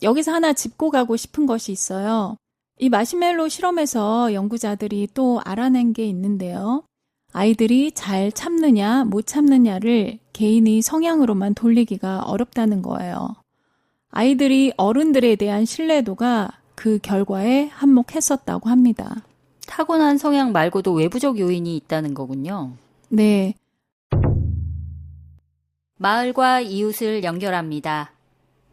여기서 하나 짚고 가고 싶은 것이 있어요. 이 마시멜로 실험에서 연구자들이 또 알아낸 게 있는데요. 아이들이 잘 참느냐, 못 참느냐를 개인의 성향으로만 돌리기가 어렵다는 거예요. 아이들이 어른들에 대한 신뢰도가 그 결과에 한몫했었다고 합니다. 타고난 성향 말고도 외부적 요인이 있다는 거군요. 네. 마을과 이웃을 연결합니다.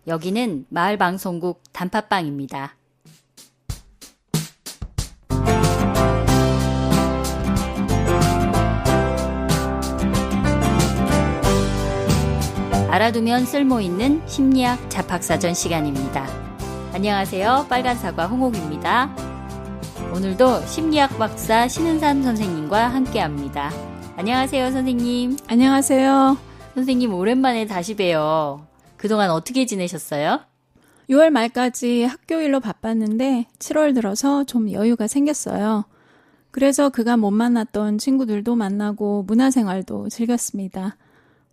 여기는 마을방송국 단팥빵입니다. 알아두면 쓸모있는 심리학 잡학사전 시간입니다. 안녕하세요. 빨간사과 홍옥입니다. 오늘도 심리학 박사 신은삼 선생님과 함께합니다. 안녕하세요, 선생님. 안녕하세요. 선생님, 오랜만에 다시 봬요. 그동안 어떻게 지내셨어요? 6월 말까지 학교 일로 바빴는데 7월 들어서 좀 여유가 생겼어요. 그래서 그간 못 만났던 친구들도 만나고 문화생활도 즐겼습니다.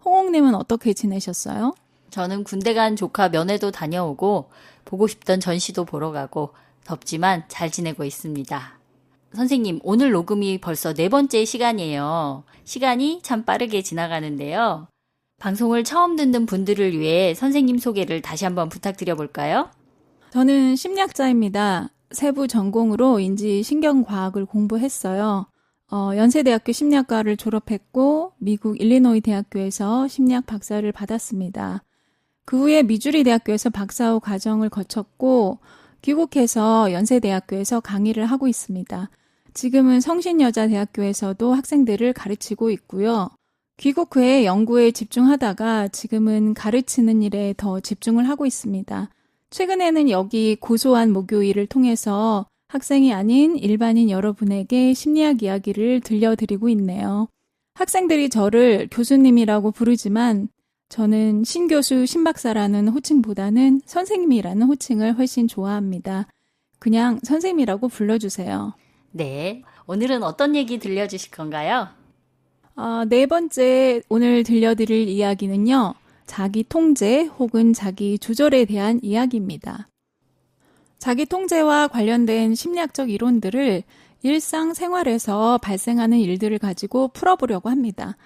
홍옥님은 어떻게 지내셨어요? 저는 군대 간 조카 면회도 다녀오고 보고 싶던 전시도 보러 가고 덥지만 잘 지내고 있습니다. 선생님, 오늘 녹음이 벌써 4번째 시간이에요. 시간이 참 빠르게 지나가는데요. 방송을 처음 듣는 분들을 위해 선생님 소개를 다시 한번 부탁드려 볼까요? 저는 심리학자입니다. 세부 전공으로 인지신경과학을 공부했어요. 연세대학교 심리학과를 졸업했고 미국 일리노이 대학교에서 심리학 박사를 받았습니다. 그 후에 미주리 대학교에서 박사후 과정을 거쳤고 귀국해서 연세대학교에서 강의를 하고 있습니다. 지금은 성신여자대학교에서도 학생들을 가르치고 있고요. 귀국 후에 연구에 집중하다가 지금은 가르치는 일에 더 집중을 하고 있습니다. 최근에는 여기 고소한 목요일을 통해서 학생이 아닌 일반인 여러분에게 심리학 이야기를 들려드리고 있네요. 학생들이 저를 교수님이라고 부르지만 저는 신교수, 신박사라는 호칭보다는 선생님이라는 호칭을 훨씬 좋아합니다. 그냥 선생님이라고 불러주세요. 네, 오늘은 어떤 얘기 들려주실 건가요? 4번째 오늘 들려드릴 이야기는요. 자기 통제 혹은 자기 조절에 대한 이야기입니다. 자기 통제와 관련된 심리학적 이론들을 일상생활에서 발생하는 일들을 가지고 풀어보려고 합니다.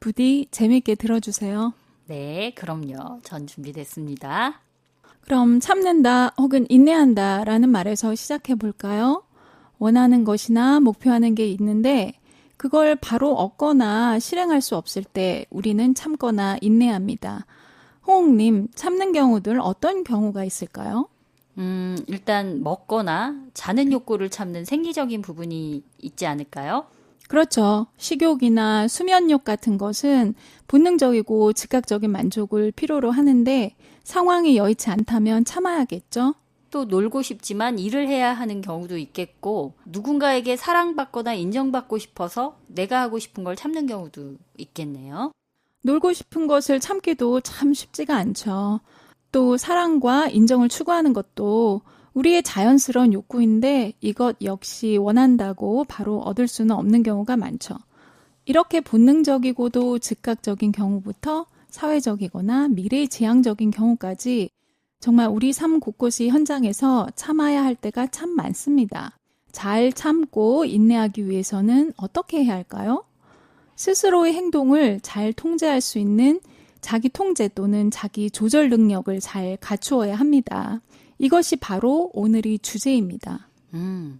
부디 재미있게 들어주세요. 네, 그럼요. 전 준비됐습니다. 그럼 참는다 혹은 인내한다 라는 말에서 시작해 볼까요? 원하는 것이나 목표하는 게 있는데 그걸 바로 얻거나 실행할 수 없을 때 우리는 참거나 인내합니다. 홍옥님, 참는 경우들 어떤 경우가 있을까요? 일단 먹거나 자는 욕구를 참는 생리적인 부분이 있지 않을까요? 그렇죠. 식욕이나 수면욕 같은 것은 본능적이고 즉각적인 만족을 필요로 하는데 상황이 여의치 않다면 참아야겠죠? 또 놀고 싶지만 일을 해야 하는 경우도 있겠고 누군가에게 사랑받거나 인정받고 싶어서 내가 하고 싶은 걸 참는 경우도 있겠네요. 놀고 싶은 것을 참기도 참 쉽지가 않죠. 또 사랑과 인정을 추구하는 것도 우리의 자연스러운 욕구인데 이것 역시 원한다고 바로 얻을 수는 없는 경우가 많죠. 이렇게 본능적이고도 즉각적인 경우부터 사회적이거나 미래지향적인 경우까지 정말 우리 삶 곳곳의 현장에서 참아야 할 때가 참 많습니다. 잘 참고 인내하기 위해서는 어떻게 해야 할까요? 스스로의 행동을 잘 통제할 수 있는 자기 통제 또는 자기 조절 능력을 잘 갖추어야 합니다. 이것이 바로 오늘의 주제입니다.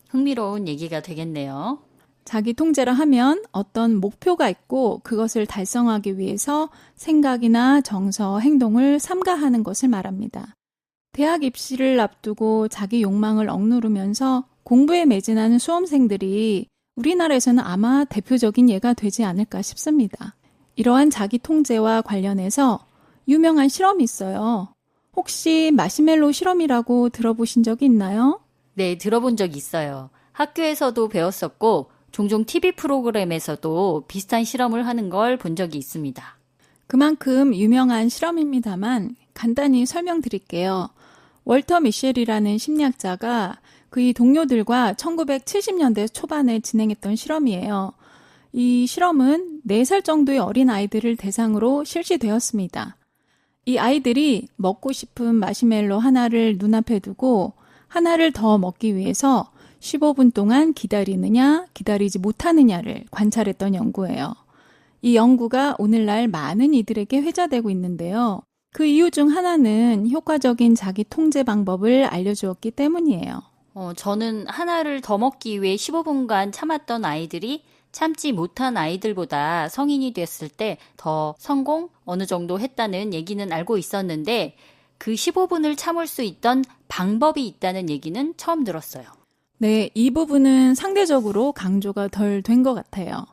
흥미로운 얘기가 되겠네요. 자기 통제를 하면 어떤 목표가 있고 그것을 달성하기 위해서 생각이나 정서, 행동을 삼가하는 것을 말합니다. 대학 입시를 앞두고 자기 욕망을 억누르면서 공부에 매진하는 수험생들이 우리나라에서는 아마 대표적인 예가 되지 않을까 싶습니다. 이러한 자기 통제와 관련해서 유명한 실험이 있어요. 혹시 마시멜로 실험이라고 들어보신 적이 있나요? 네, 들어본 적 있어요. 학교에서도 배웠었고 종종 TV 프로그램에서도 비슷한 실험을 하는 걸 본 적이 있습니다. 그만큼 유명한 실험입니다만 간단히 설명드릴게요. 월터 미셸이라는 심리학자가 그의 동료들과 1970년대 초반에 진행했던 실험이에요. 이 실험은 4살 정도의 어린 아이들을 대상으로 실시되었습니다. 이 아이들이 먹고 싶은 마시멜로 하나를 눈앞에 두고 하나를 더 먹기 위해서 15분 동안 기다리느냐, 기다리지 못하느냐를 관찰했던 연구예요. 이 연구가 오늘날 많은 이들에게 회자되고 있는데요. 그 이유 중 하나는 효과적인 자기 통제 방법을 알려주었기 때문이에요. 저는 하나를 더 먹기 위해 15분간 참았던 아이들이 참지 못한 아이들보다 성인이 됐을 때 더 성공 어느 정도 했다는 얘기는 알고 있었는데 그 15분을 참을 수 있던 방법이 있다는 얘기는 처음 들었어요. 네, 이 부분은 상대적으로 강조가 덜 된 것 같아요.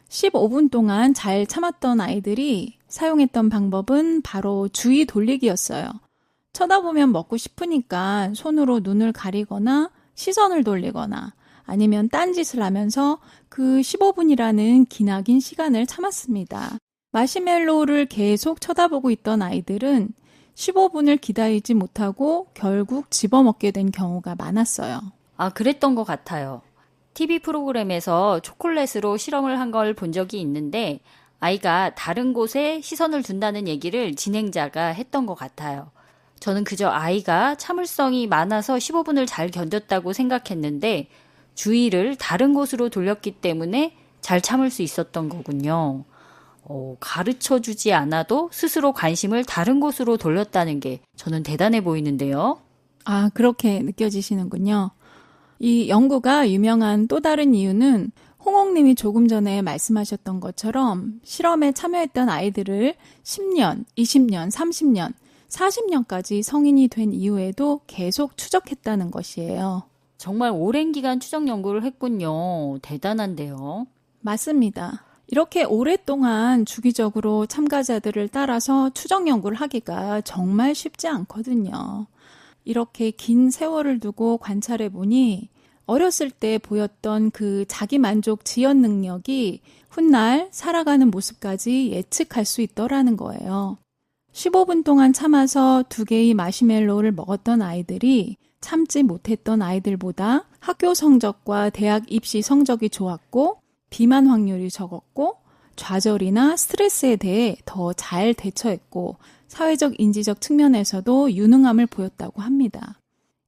15분 동안 잘 참았던 아이들이 사용했던 방법은 바로 주의 돌리기였어요. 쳐다보면 먹고 싶으니까 손으로 눈을 가리거나 시선을 돌리거나 아니면 딴짓을 하면서 그 15분이라는 기나긴 시간을 참았습니다. 마시멜로우를 계속 쳐다보고 있던 아이들은 15분을 기다리지 못하고 결국 집어먹게 된 경우가 많았어요. 아, 그랬던 것 같아요. TV 프로그램에서 초콜릿으로 실험을 한 걸 본 적이 있는데 아이가 다른 곳에 시선을 둔다는 얘기를 진행자가 했던 것 같아요. 저는 그저 아이가 참을성이 많아서 15분을 잘 견뎠다고 생각했는데 주의를 다른 곳으로 돌렸기 때문에 잘 참을 수 있었던 거군요. 가르쳐주지 않아도 스스로 관심을 다른 곳으로 돌렸다는 게 저는 대단해 보이는데요. 아, 그렇게 느껴지시는군요. 이 연구가 유명한 또 다른 이유는 홍옥님이 조금 전에 말씀하셨던 것처럼 실험에 참여했던 아이들을 10년, 20년, 30년, 40년까지 성인이 된 이후에도 계속 추적했다는 것이에요. 정말 오랜 기간 추적 연구를 했군요. 대단한데요. 맞습니다. 이렇게 오랫동안 주기적으로 참가자들을 따라서 추적 연구를 하기가 정말 쉽지 않거든요. 이렇게 긴 세월을 두고 관찰해 보니 어렸을 때 보였던 그 자기만족 지연 능력이 훗날 살아가는 모습까지 예측할 수 있더라는 거예요. 15분 동안 참아서 2개의 마시멜로우를 먹었던 아이들이 참지 못했던 아이들보다 학교 성적과 대학 입시 성적이 좋았고 비만 확률이 적었고 좌절이나 스트레스에 대해 더 잘 대처했고 사회적 인지적 측면에서도 유능함을 보였다고 합니다.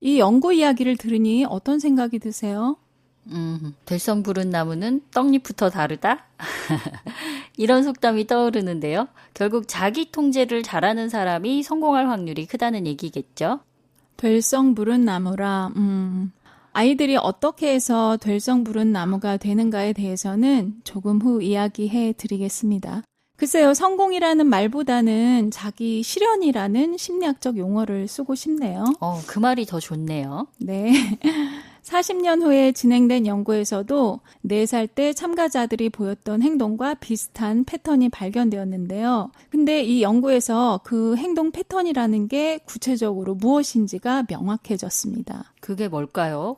이 연구 이야기를 들으니 어떤 생각이 드세요? 될성 부른 나무는 떡잎부터 다르다? 이런 속담이 떠오르는데요. 결국 자기 통제를 잘하는 사람이 성공할 확률이 크다는 얘기겠죠? 될성 부른 나무라, 아이들이 어떻게 해서 될성 부른 나무가 되는가에 대해서는 조금 후 이야기해 드리겠습니다. 글쎄요, 성공이라는 말보다는 자기 실현이라는 심리학적 용어를 쓰고 싶네요. 그 말이 더 좋네요. 네. 40년 후에 진행된 연구에서도 4살 때 참가자들이 보였던 행동과 비슷한 패턴이 발견되었는데요. 근데 이 연구에서 그 행동 패턴이라는 게 구체적으로 무엇인지가 명확해졌습니다. 그게 뭘까요?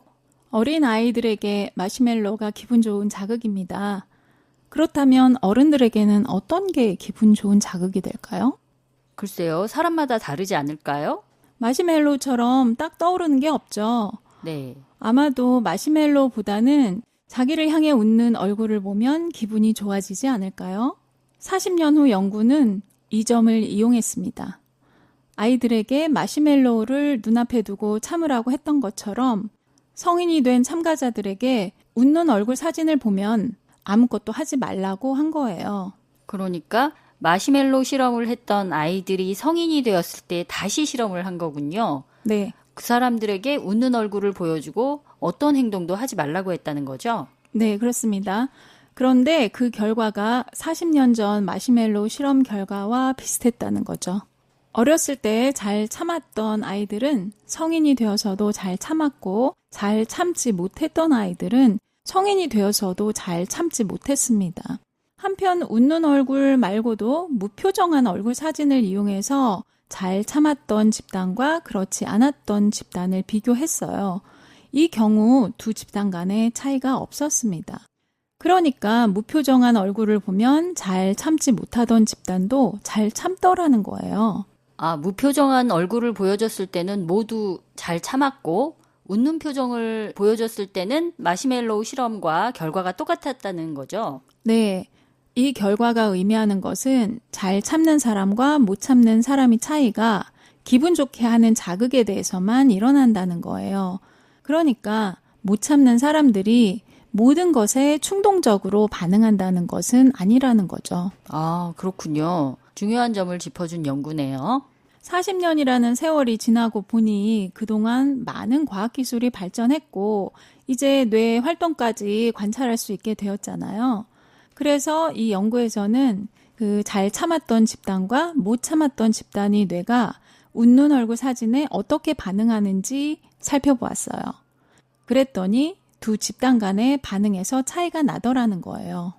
어린 아이들에게 마시멜로가 기분 좋은 자극입니다. 그렇다면 어른들에게는 어떤 게 기분 좋은 자극이 될까요? 글쎄요, 사람마다 다르지 않을까요? 마시멜로처럼 딱 떠오르는 게 없죠. 네. 아마도 마시멜로보다는 자기를 향해 웃는 얼굴을 보면 기분이 좋아지지 않을까요? 40년 후 연구는 이 점을 이용했습니다. 아이들에게 마시멜로를 눈앞에 두고 참으라고 했던 것처럼 성인이 된 참가자들에게 웃는 얼굴 사진을 보면 아무것도 하지 말라고 한 거예요. 그러니까 마시멜로 실험을 했던 아이들이 성인이 되었을 때 다시 실험을 한 거군요. 네. 그 사람들에게 웃는 얼굴을 보여주고 어떤 행동도 하지 말라고 했다는 거죠? 네, 그렇습니다. 그런데 그 결과가 40년 전 마시멜로 실험 결과와 비슷했다는 거죠. 어렸을 때 잘 참았던 아이들은 성인이 되어서도 잘 참았고 잘 참지 못했던 아이들은 성인이 되어서도 잘 참지 못했습니다. 한편 웃는 얼굴 말고도 무표정한 얼굴 사진을 이용해서 잘 참았던 집단과 그렇지 않았던 집단을 비교했어요. 이 경우 두 집단 간에 차이가 없었습니다. 그러니까 무표정한 얼굴을 보면 잘 참지 못하던 집단도 잘 참더라는 거예요. 아, 무표정한 얼굴을 보여줬을 때는 모두 잘 참았고 웃는 표정을 보여줬을 때는 마시멜로우 실험과 결과가 똑같았다는 거죠? 네. 이 결과가 의미하는 것은 잘 참는 사람과 못 참는 사람의 차이가 기분 좋게 하는 자극에 대해서만 일어난다는 거예요. 그러니까 못 참는 사람들이 모든 것에 충동적으로 반응한다는 것은 아니라는 거죠. 아, 그렇군요. 중요한 점을 짚어준 연구네요. 40년이라는 세월이 지나고 보니 그동안 많은 과학기술이 발전했고 이제 뇌 활동까지 관찰할 수 있게 되었잖아요. 그래서 이 연구에서는 그 잘 참았던 집단과 못 참았던 집단의 뇌가 웃는 얼굴 사진에 어떻게 반응하는지 살펴보았어요. 그랬더니 두 집단 간의 반응에서 차이가 나더라는 거예요.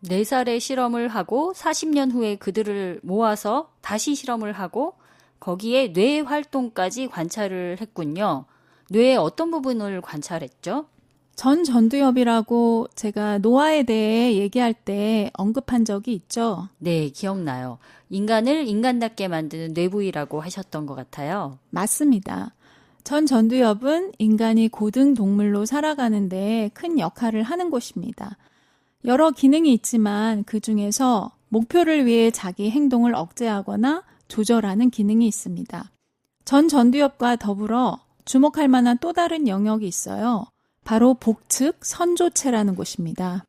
4살에 실험을 하고 40년 후에 그들을 모아서 다시 실험을 하고 거기에 뇌 활동까지 관찰을 했군요. 뇌의 어떤 부분을 관찰했죠? 전두엽이라고 제가 노화에 대해 얘기할 때 언급한 적이 있죠. 네, 기억나요. 인간을 인간답게 만드는 뇌부위라고 하셨던 것 같아요. 맞습니다. 전두엽은 인간이 고등 동물로 살아가는데 큰 역할을 하는 곳입니다. 여러 기능이 있지만 그 중에서 목표를 위해 자기 행동을 억제하거나 조절하는 기능이 있습니다. 전두엽과 더불어 주목할 만한 또 다른 영역이 있어요. 바로 복측 선조체라는 곳입니다.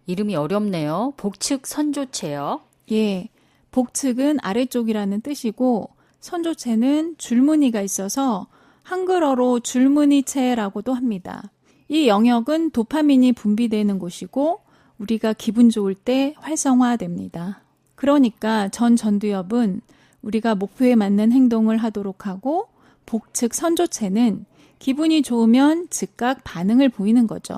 이름이 어렵네요. 복측 선조체요. 예, 복측은 아래쪽이라는 뜻이고 선조체는 줄무늬가 있어서 한글어로 줄무늬체라고도 합니다. 이 영역은 도파민이 분비되는 곳이고 우리가 기분 좋을 때 활성화됩니다. 그러니까 전두엽은 우리가 목표에 맞는 행동을 하도록 하고 복측 선조체는 기분이 좋으면 즉각 반응을 보이는 거죠.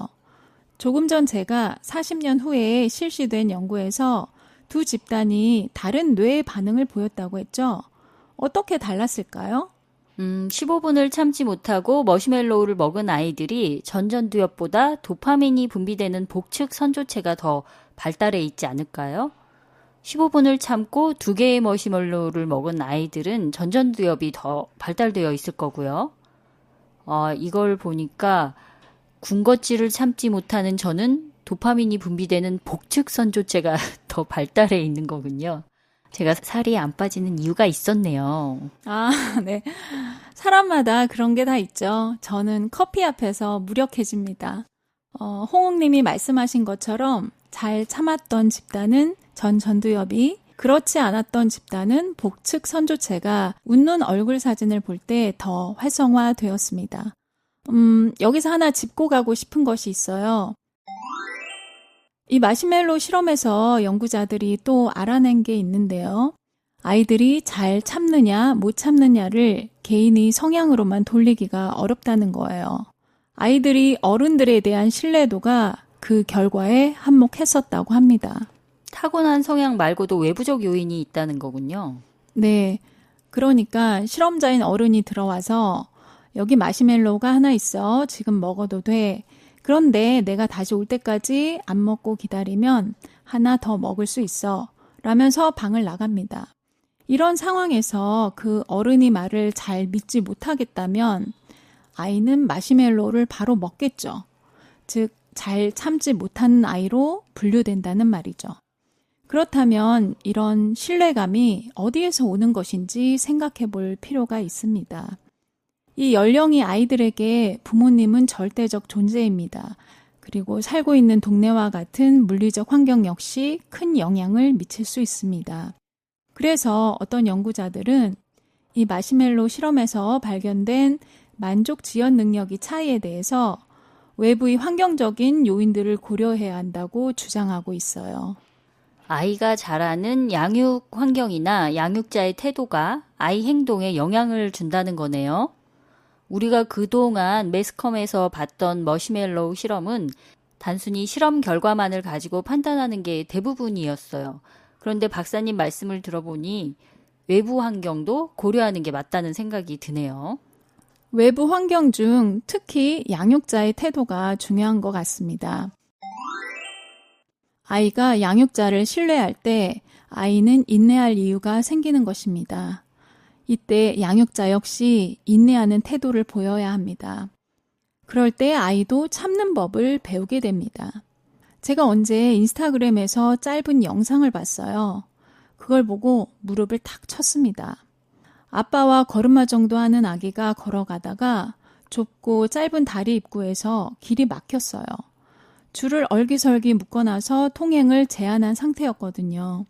조금 전 제가 40년 후에 실시된 연구에서 두 집단이 다른 뇌의 반응을 보였다고 했죠. 어떻게 달랐을까요? 15분을 참지 못하고 머시멜로우를 먹은 아이들이 전두엽보다 도파민이 분비되는 복측 선조체가 더 발달해 있지 않을까요? 15분을 참고 2개의 머시멜로우를 먹은 아이들은 전두엽이 더 발달되어 있을 거고요. 이걸 보니까 군것질을 참지 못하는 저는 도파민이 분비되는 복측 선조체가 더 발달해 있는 거군요. 제가 살이 안 빠지는 이유가 있었네요. 아, 네. 사람마다 그런 게 다 있죠. 저는 커피 앞에서 무력해집니다. 홍옥님이 말씀하신 것처럼 잘 참았던 집단은 전두엽이, 그렇지 않았던 집단은 복측 선조체가 웃는 얼굴 사진을 볼 때 더 활성화되었습니다. 여기서 하나 짚고 가고 싶은 것이 있어요. 이 마시멜로 실험에서 연구자들이 또 알아낸 게 있는데요. 아이들이 잘 참느냐 못 참느냐를 개인의 성향으로만 돌리기가 어렵다는 거예요. 아이들이 어른들에 대한 신뢰도가 그 결과에 한몫했었다고 합니다. 타고난 성향 말고도 외부적 요인이 있다는 거군요. 네. 그러니까 실험자인 어른이 들어와서 여기 마시멜로우가 하나 있어. 지금 먹어도 돼. 그런데 내가 다시 올 때까지 안 먹고 기다리면 하나 더 먹을 수 있어. 라면서 방을 나갑니다. 이런 상황에서 그 어른이 말을 잘 믿지 못하겠다면 아이는 마시멜로우를 바로 먹겠죠. 즉, 잘 참지 못하는 아이로 분류된다는 말이죠. 그렇다면 이런 신뢰감이 어디에서 오는 것인지 생각해 볼 필요가 있습니다. 이 연령이 아이들에게 부모님은 절대적 존재입니다. 그리고 살고 있는 동네와 같은 물리적 환경 역시 큰 영향을 미칠 수 있습니다. 그래서 어떤 연구자들은 이 마시멜로 실험에서 발견된 만족 지연 능력의 차이에 대해서 외부의 환경적인 요인들을 고려해야 한다고 주장하고 있어요. 아이가 자라는 양육 환경이나 양육자의 태도가 아이 행동에 영향을 준다는 거네요. 우리가 그동안 매스컴에서 봤던 머시멜로우 실험은 단순히 실험 결과만을 가지고 판단하는 게 대부분이었어요. 그런데 박사님 말씀을 들어보니 외부 환경도 고려하는 게 맞다는 생각이 드네요. 외부 환경 중 특히 양육자의 태도가 중요한 것 같습니다. 아이가 양육자를 신뢰할 때 아이는 인내할 이유가 생기는 것입니다. 이때 양육자 역시 인내하는 태도를 보여야 합니다. 그럴 때 아이도 참는 법을 배우게 됩니다. 제가 언제 인스타그램에서 짧은 영상을 봤어요. 그걸 보고 무릎을 탁 쳤습니다. 아빠와 걸음마 정도 하는 아기가 걸어가다가 좁고 짧은 다리 입구에서 길이 막혔어요. 줄을 얼기설기 묶어놔서 통행을 제한한 상태였거든요.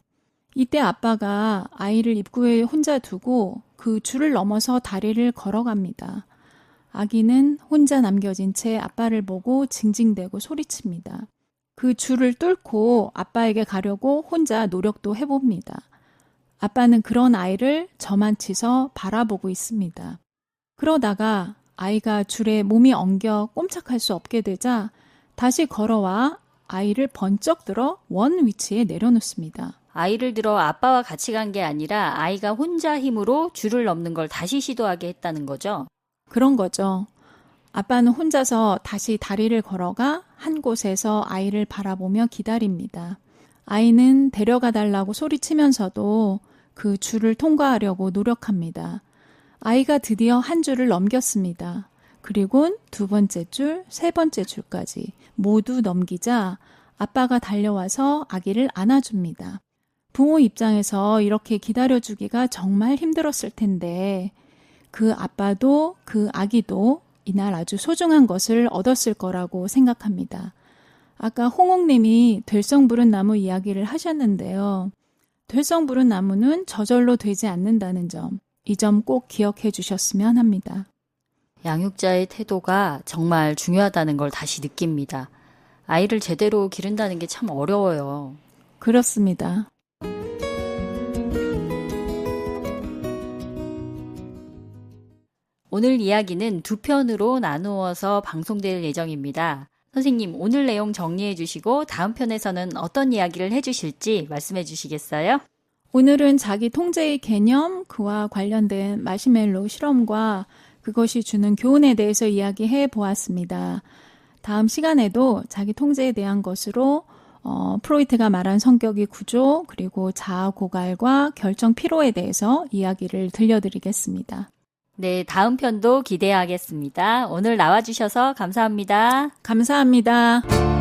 이때 아빠가 아이를 입구에 혼자 두고 그 줄을 넘어서 다리를 걸어갑니다. 아기는 혼자 남겨진 채 아빠를 보고 징징대고 소리칩니다. 그 줄을 뚫고 아빠에게 가려고 혼자 노력도 해봅니다. 아빠는 그런 아이를 저만치서 바라보고 있습니다. 그러다가 아이가 줄에 몸이 엉겨 꼼짝할 수 없게 되자 다시 걸어와 아이를 번쩍 들어 원 위치에 내려놓습니다. 아이를 들어 아빠와 같이 간 게 아니라 아이가 혼자 힘으로 줄을 넘는 걸 다시 시도하게 했다는 거죠? 그런 거죠. 아빠는 혼자서 다시 다리를 걸어가 한 곳에서 아이를 바라보며 기다립니다. 아이는 데려가 달라고 소리치면서도 그 줄을 통과하려고 노력합니다. 아이가 드디어 한 줄을 넘겼습니다. 그리고는 두 번째 줄, 세 번째 줄까지 모두 넘기자 아빠가 달려와서 아기를 안아줍니다. 부모 입장에서 이렇게 기다려주기가 정말 힘들었을 텐데 그 아빠도 그 아기도 이날 아주 소중한 것을 얻었을 거라고 생각합니다. 아까 홍옥님이 될성 부른 나무 이야기를 하셨는데요. 될성 부른 나무는 저절로 되지 않는다는 점, 이 점 꼭 기억해 주셨으면 합니다. 양육자의 태도가 정말 중요하다는 걸 다시 느낍니다. 아이를 제대로 기른다는 게 참 어려워요. 그렇습니다. 오늘 이야기는 두 편으로 나누어서 방송될 예정입니다. 선생님, 오늘 내용 정리해 주시고 다음 편에서는 어떤 이야기를 해 주실지 말씀해 주시겠어요? 오늘은 자기 통제의 개념, 그와 관련된 마시멜로 실험과 그것이 주는 교훈에 대해서 이야기해 보았습니다. 다음 시간에도 자기 통제에 대한 것으로 프로이트가 말한 성격의 구조, 그리고 자아 고갈과 결정 피로에 대해서 이야기를 들려드리겠습니다. 네, 다음 편도 기대하겠습니다. 오늘 나와주셔서 감사합니다. 감사합니다.